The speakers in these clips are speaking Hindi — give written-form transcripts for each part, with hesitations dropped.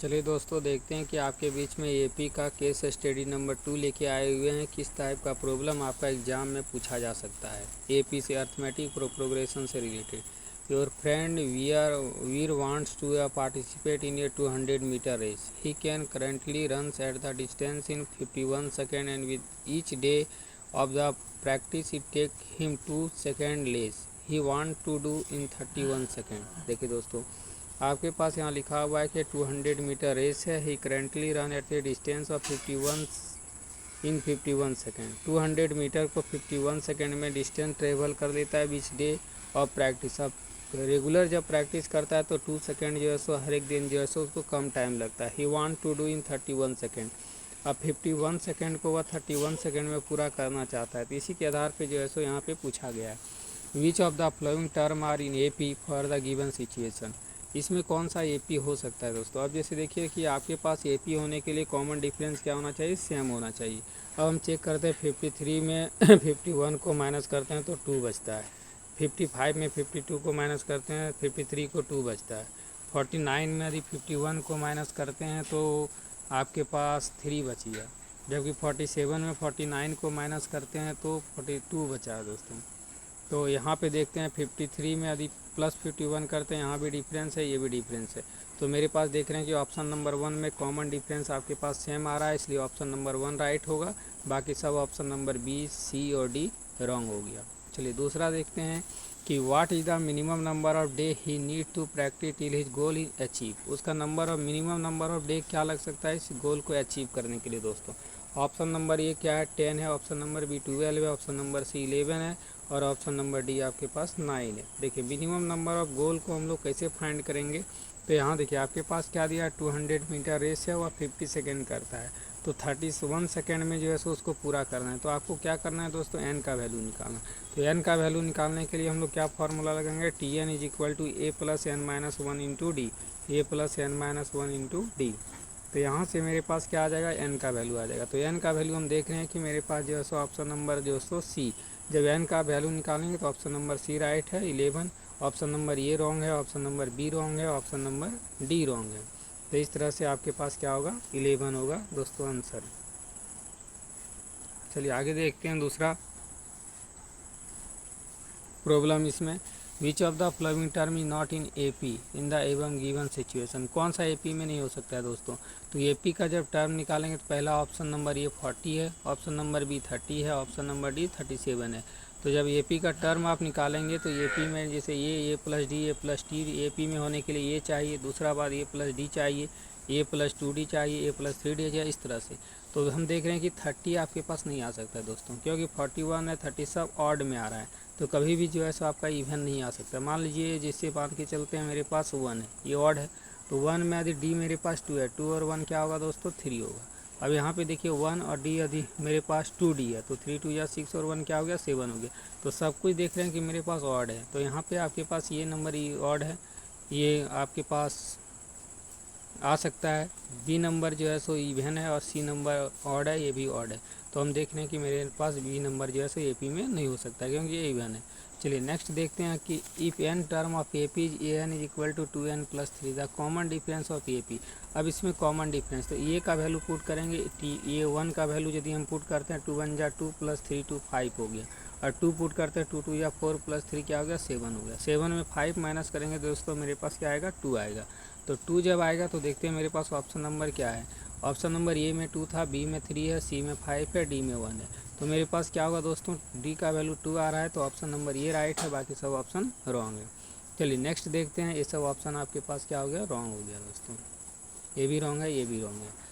चलिए दोस्तों, देखते हैं कि आपके बीच में एपी का केस स्टडी नंबर 2 लेके आए हुए हैं। किस टाइप का प्रॉब्लम आपका एग्जाम में पूछा जा सकता है एपी से, अर्थमेटिक प्रोग्रेशन से related. Your friend Veer wants to participate in a 200 metre race. He can currently runs at the distance in 51 second and with each day of the practice it take him 2 second less. He want to do in 31 second. देखिए दोस्तों, आपके पास यहाँ लिखा हुआ है कि 200 मीटर रेस है। He currently run at a distance of 51 second. 200 metre को 51 सेकेंड में डिस्टेंस ट्रेवल कर लेता है बीच डे ऑफ प्रैक्टिस। अब रेगुलर जब प्रैक्टिस करता है तो 2 सेकेंड जो है सो हर एक दिन जो है सो उसको कम टाइम लगता है। He want to do in 31 second. अब 51 सेकेंड को वह 31 सेकेंड में पूरा करना चाहता है। तो इसी के आधार पर जो है सो यहाँ पे पूछा गया है, which of the following term are in AP for the given situation. इसमें कौन सा एपी हो सकता है दोस्तों। अब जैसे देखिए कि आपके पास एपी होने के लिए कॉमन डिफरेंस क्या होना चाहिए, सेम होना चाहिए। अब हम चेक करते हैं 53 में 51 को माइनस करते हैं तो 2 बचता है। 55 में 52 को माइनस करते हैं 53 को 2 बचता है। 49 में यदि 51 को माइनस करते हैं तो आपके पास 3 बची है। जबकि 47 में 49 को माइनस करते हैं तो 42 बचा है दोस्तों। तो यहाँ पे देखते हैं 53 में यदि प्लस 51 करते हैं, यहाँ भी डिफरेंस है, ये भी डिफरेंस है। तो मेरे पास देख रहे हैं कि ऑप्शन नंबर 1 में कॉमन डिफरेंस आपके पास सेम आ रहा है, इसलिए ऑप्शन नंबर 1 राइट होगा। बाकी सब ऑप्शन नंबर बी, सी और डी रॉन्ग हो गया। चलिए दूसरा देखते हैं कि what is the minimum number of day he need to practice till his goal is achieve. उसका number of minimum number of day क्या लग सकता है इस गोल को अचीव करने के लिए दोस्तों। ऑप्शन नंबर ए क्या है, 10 है। ऑप्शन नंबर बी 12 है। ऑप्शन नंबर सी 11 है। और ऑप्शन नंबर डी आपके पास 9 है। देखिए मिनिमम नंबर ऑफ गोल को हम लोग कैसे फाइंड करेंगे, तो यहाँ देखिए आपके पास क्या दिया है, 200 मीटर रेस है, वह 50 सेकेंड करता है। तो 31 सेकेंड में जो है सो उसको पूरा करना है। तो आपको क्या करना है दोस्तों, एन का वैल्यू निकालना। तो एन का वैल्यू निकालने के लिए हम लोग क्या फार्मूला लगाएंगे, T N is equal to A plus N minus 1 into D. A plus N minus 1 into D. तो यहाँ से मेरे पास क्या आ जाएगा, एन का वैल्यू आ जाएगा। तो एन का वैल्यू हम देख रहे हैं कि मेरे पास जो है सो ऑप्शन नंबर जो है सो सी। जब एन का वैल्यू निकालेंगे तो ऑप्शन नंबर सी राइट है, 11। ऑप्शन नंबर ए रॉन्ग है, ऑप्शन नंबर बी रॉन्ग है, ऑप्शन नंबर डी रॉन्ग है। तो इस तरह से आपके पास क्या होगा, 11 होगा दोस्तों आंसर। चलिए आगे देखते हैं दूसरा प्रॉब्लम इसमें, विच of the following term is not in AP in the एवं गिवन सिचुएशन। कौन सा एपी में नहीं हो सकता है दोस्तों। तो एपी का जब टर्म निकालेंगे तो पहला ऑप्शन नंबर ए 40 है, ऑप्शन नंबर बी 30 है, ऑप्शन नंबर डी 37 है। तो जब एपी का टर्म आप निकालेंगे तो एपी में जैसे ए plus D, A plus T, AP में होने के लिए ए चाहिए, दूसरा बात ए प्लस डी चाहिए, ए प्लस 2 डी चाहिए, ए प्लस 3 डी चाहिए, इस तरह से। तो हम देख रहे हैं कि 30 आपके पास नहीं आ सकता है दोस्तों, क्योंकि 41 है, 30 सब ऑड में आ रहा है। तो कभी भी जो है सो आपका इवन नहीं आ सकता। मान लीजिए जिससे मान के चलते हैं मेरे पास 1 है, ये ऑड है। तो 1 में यदि डी मेरे पास 2 है, 2 और 1 क्या होगा दोस्तों, 3 होगा। अब यहाँ पे देखिए 1 और डी यदि मेरे पास 2D है तो 3 2 या 6 और 1 क्या हो गया, 7 हो गया। तो सब कुछ देख रहे हैं कि मेरे पास ऑड है। तो यहाँ पे आपके पास ये नंबर ऑड है, ये आपके पास आ सकता है। बी नंबर जो है सो इवन है और सी नंबर ऑड है, ये भी ऑड है। तो हम देख रहे हैं कि मेरे पास बी नंबर जो है सो एपी में नहीं हो सकता क्योंकि ये इवन है। चलिए नेक्स्ट देखते हैं कि if N term of AP is A N is equal to 2n plus 3 the common difference of AP. अब इसमें कॉमन डिफरेंस तो ए का वैल्यू पुट करेंगे, ए 1 का वैल्यू यदि हम पुट करते हैं 2 1 जा 2 प्लस 3 2 5 हो गया। और 2 पुट करते हैं 2 2 या 4 प्लस 3 क्या हो गया, 7 हो गया। 7 में 5 माइनस करेंगे दोस्तों मेरे पास क्या आएगा, 2 आएगा। तो 2 जब आएगा तो देखते हैं मेरे पास ऑप्शन नंबर क्या है। ऑप्शन नंबर ए में 2 था, बी में 3 है, सी में 5 है, डी में 1 है। तो मेरे पास क्या होगा दोस्तों, डी का वैल्यू 2 आ रहा है। तो ऑप्शन नंबर ए राइट है, बाकी सब ऑप्शन रॉन्ग है। चलिए नेक्स्ट देखते हैं, ये सब ऑप्शन आपके पास क्या हो गया, रॉन्ग हो गया दोस्तों। ये भी रॉन्ग है, ये भी रॉन्ग है।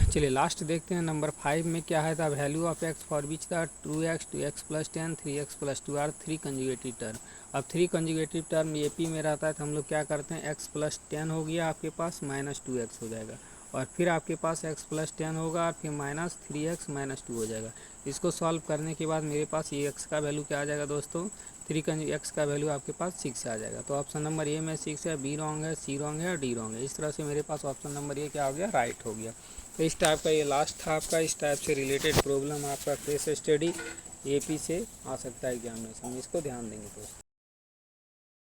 चलिए लास्ट देखते हैं नंबर 5 में क्या है, the value of X for which the 2x 2x plus 10 3x plus 2 are 3 conjugative term. अब 3 कंजुगेटिव टर्म एपी में रहता है तो हम लोग क्या करते हैं, x प्लस 10 हो गया आपके पास, माइनस 2x हो जाएगा। और फिर आपके पास x प्लस 10 होगा और फिर माइनस 3x माइनस 2 हो जाएगा। इसको सॉल्व करने के बाद मेरे पास ये x का वैल्यू क्या आ जाएगा दोस्तों, 3x का वैल्यू आपके पास 6 आ जाएगा। तो ऑप्शन नंबर ए में 6 है, बी रॉन्ग है, सी रॉन्ग है और डी रॉन्ग है। इस तरह से मेरे पास ऑप्शन नंबर ए क्या हो गया, राइट हो गया। तो इस टाइप का ये लास्ट था आपका, इस टाइप से रिलेटेड प्रॉब्लम आपका केस स्टडी एपी से आ सकता है एग्जामिनेशन में, इसको ध्यान देंगे दोस्तों।